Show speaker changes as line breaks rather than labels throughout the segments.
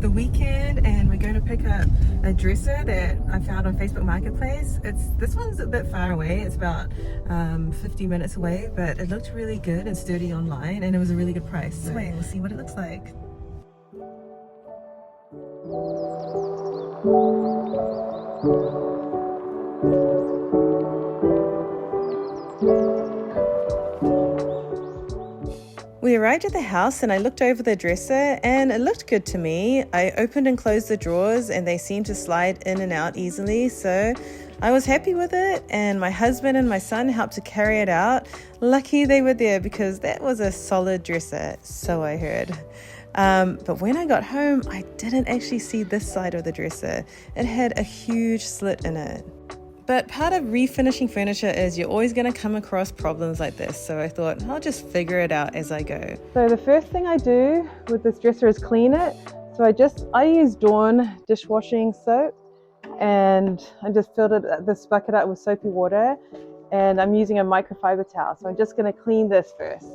the weekend and we're going to pick up a dresser that I found on Facebook Marketplace. This one's a bit far away. It's about 50 minutes away, but it looked really good and sturdy online and it was a really good price. So wait, we'll see what it looks like. We arrived at the house and I looked over the dresser and it looked good to me. I opened and closed the drawers and they seemed to slide in and out easily, so I was happy with it, and my husband and my son helped to carry it out. Lucky they were there because that was a solid dresser, so I heard. But when I got home, I didn't actually see this side of the dresser. It had a huge slit in it. But part of refinishing furniture is you're always going to come across problems like this, so I thought I'll just figure it out as I go. So the first thing I do with this dresser is clean it. So I use Dawn dishwashing soap, and I just filled this bucket up with soapy water, and I'm using a microfiber towel. So I'm just going to clean this first.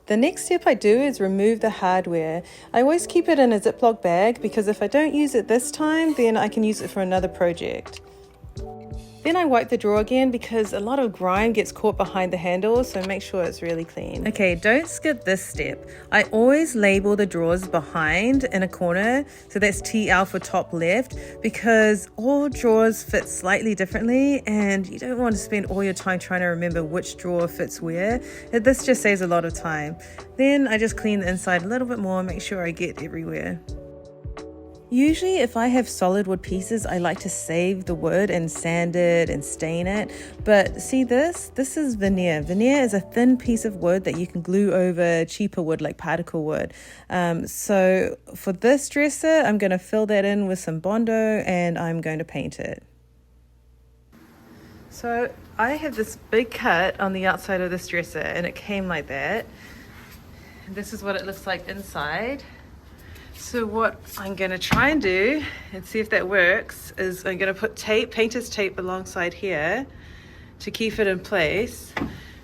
The next step I do is remove the hardware. I always keep it in a Ziploc bag because if I don't use it this time, then I can use it for another project. Then I wipe the drawer again because a lot of grime gets caught behind the handle, so make sure it's really clean. Okay, don't skip this step. I always label the drawers behind in a corner, so that's TL for top left, because all drawers fit slightly differently and you don't want to spend all your time trying to remember which drawer fits where. This just saves a lot of time. Then I just clean the inside a little bit more, make sure I get everywhere. Usually if I have solid wood pieces, I like to save the wood and sand it and stain it. But see this is veneer. Veneer is a thin piece of wood that you can glue over cheaper wood like particle wood. So for this dresser, I'm going to fill that in with some Bondo and I'm going to paint it. So I have this big cut on the outside of this dresser and it came like that. This is what it looks like inside. So what I'm going to try and do, and see if that works, is I'm going to put painter's tape alongside here to keep it in place.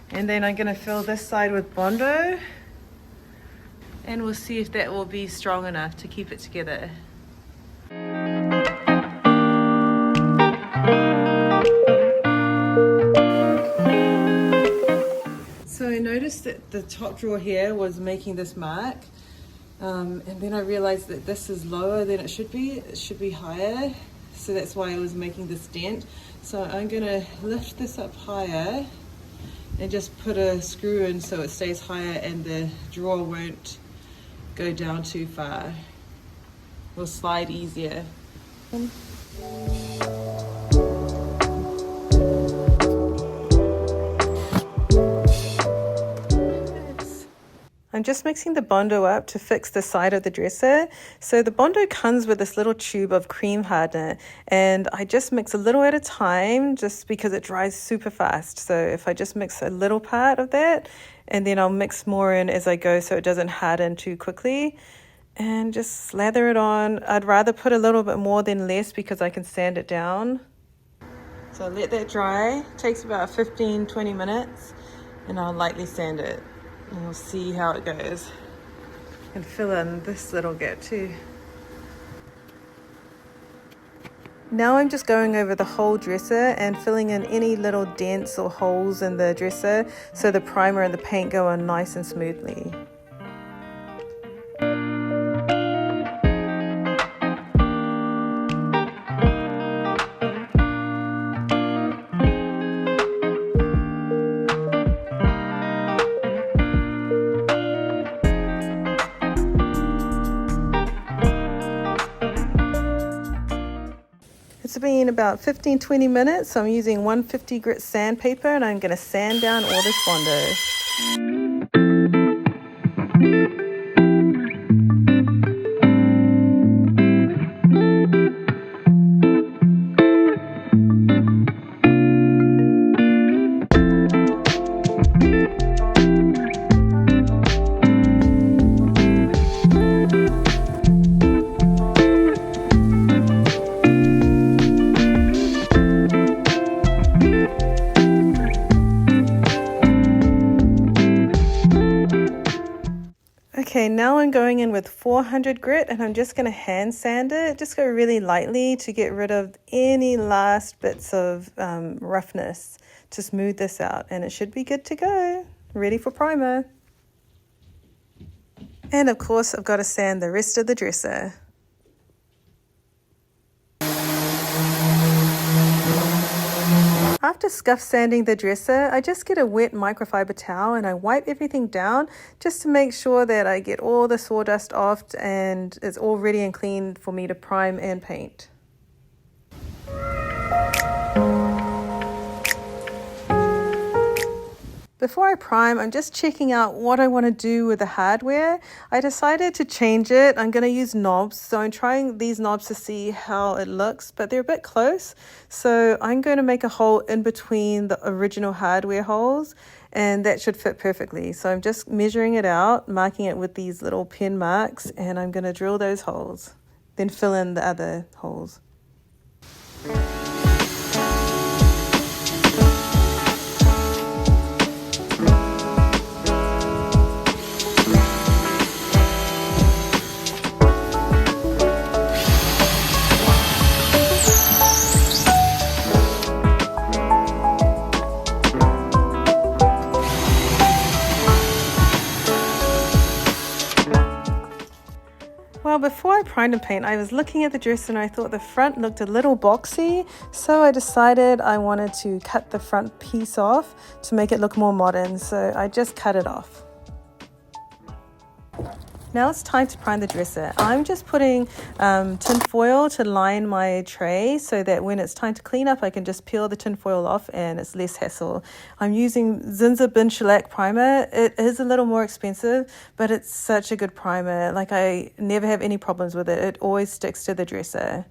And then I'm going to fill this side with Bondo. And we'll see if that will be strong enough to keep it together. So I noticed that the top drawer here was making this mark. And then I realized that this is lower than it should be. It should be higher. So that's why I was making this dent. So I'm going to lift this up higher and just put a screw in so it stays higher and the drawer won't go down too far. It will slide easier. I'm just mixing the Bondo up to fix the side of the dresser. So the Bondo comes with this little tube of cream hardener, and I just mix a little at a time just because it dries super fast. So if I just mix a little part of that, and then I'll mix more in as I go so it doesn't harden too quickly, and just slather it on. I'd rather put a little bit more than less because I can sand it down. So let that dry. It takes about 15-20 minutes, and I'll lightly sand it. And we'll see how it goes. And fill in this little gap too. Now I'm just going over the whole dresser and filling in any little dents or holes in the dresser so the primer and the paint go on nice and smoothly. It's been about 15-20 minutes, so I'm using 150 grit sandpaper and I'm going to sand down all this Bondo. Okay, now I'm going in with 400 grit and I'm just going to hand sand it. Just go really lightly to get rid of any last bits of roughness to smooth this out, and it should be good to go. Ready for primer. And of course, I've got to sand the rest of the dresser. After scuff sanding the dresser, I just get a wet microfiber towel and I wipe everything down just to make sure that I get all the sawdust off and it's all ready and clean for me to prime and paint. Before I prime, I'm just checking out what I want to do with the hardware. I decided to change it. I'm going to use knobs. So I'm trying these knobs to see how it looks, but they're a bit close. So I'm going to make a hole in between the original hardware holes, and that should fit perfectly. So I'm just measuring it out, marking it with these little pen marks, and I'm going to drill those holes, then fill in the other holes. Well, before I primed and paint, I was looking at the dress and I thought the front looked a little boxy, so I decided I wanted to cut the front piece off to make it look more modern, so I just cut it off. Now it's time to prime the dresser. I'm just putting tin foil to line my tray so that when it's time to clean up, I can just peel the tin foil off and it's less hassle. I'm using Zinsser Bin Shellac primer. It is a little more expensive, but it's such a good primer. Like, I never have any problems with it. It always sticks to the dresser.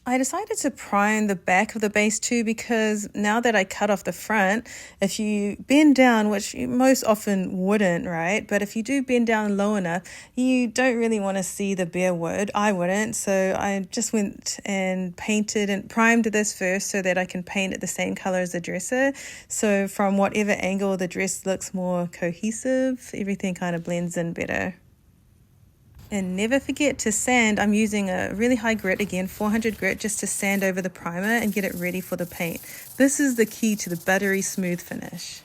I decided to prime the back of the base too, because now that I cut off the front, if you bend down, which you most often wouldn't, right? But if you do bend down low enough, you don't really want to see the bare wood. I wouldn't. So I just went and painted and primed this first so that I can paint it the same color as the dresser. So from whatever angle the dress looks more cohesive, everything kind of blends in better. And never forget to sand. I'm using a really high grit, again 400 grit, just to sand over the primer and get it ready for the paint. This is the key to the buttery smooth finish.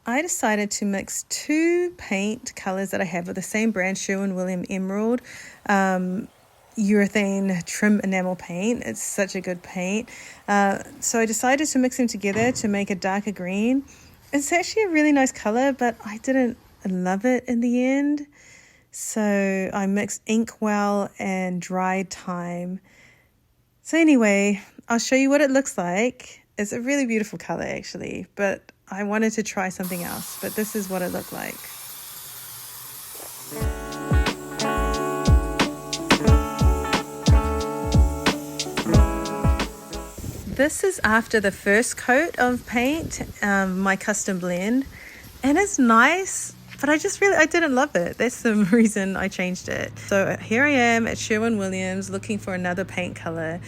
I decided to mix two paint colors that I have with the same brand, Sherwin-Williams Emerald urethane trim enamel paint. It's such a good paint. So I decided to mix them together to make a darker green. It's actually a really nice color, but I didn't love it in the end. So I mixed Inkwell and Dry Time. So anyway, I'll show you what it looks like. It's a really beautiful color actually, but I wanted to try something else, but this is what it looked like. This is after the first coat of paint, my custom blend, and it's nice, but I didn't love it. That's the reason I changed it. So here I am at Sherwin-Williams looking for another paint color.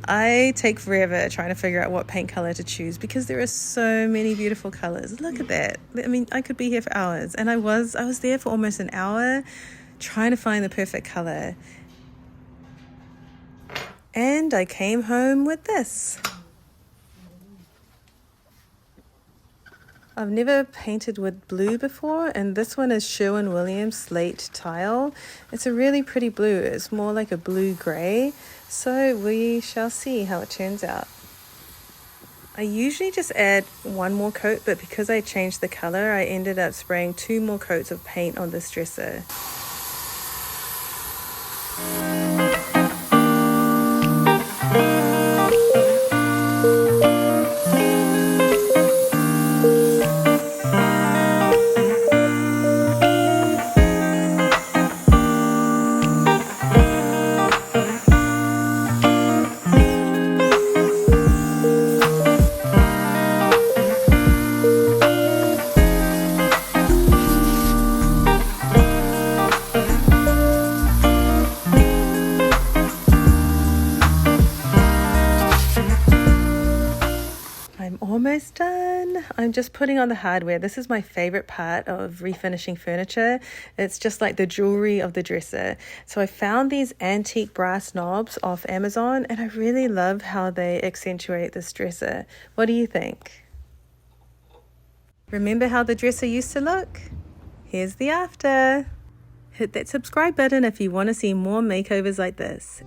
I take forever trying to figure out what paint color to choose because there are so many beautiful colors. Look at that. I mean, I could be here for hours, and I was there for almost an hour trying to find the perfect color. And I came home with this. I've never painted with blue before, and this one is Sherwin-Williams Slate Tile. It's a really pretty blue. It's more like a blue-gray, so we shall see how it turns out. I usually just add one more coat, but because I changed the color, I ended up spraying 2 more coats of paint on this dresser. just putting on the hardware. This is my favorite part of refinishing furniture. It's just like the jewelry of the dresser. So I found these antique brass knobs off Amazon, and I really love how they accentuate this dresser. What do you think? Remember how the dresser used to look? Here's the after. Hit that subscribe button if you want to see more makeovers like this.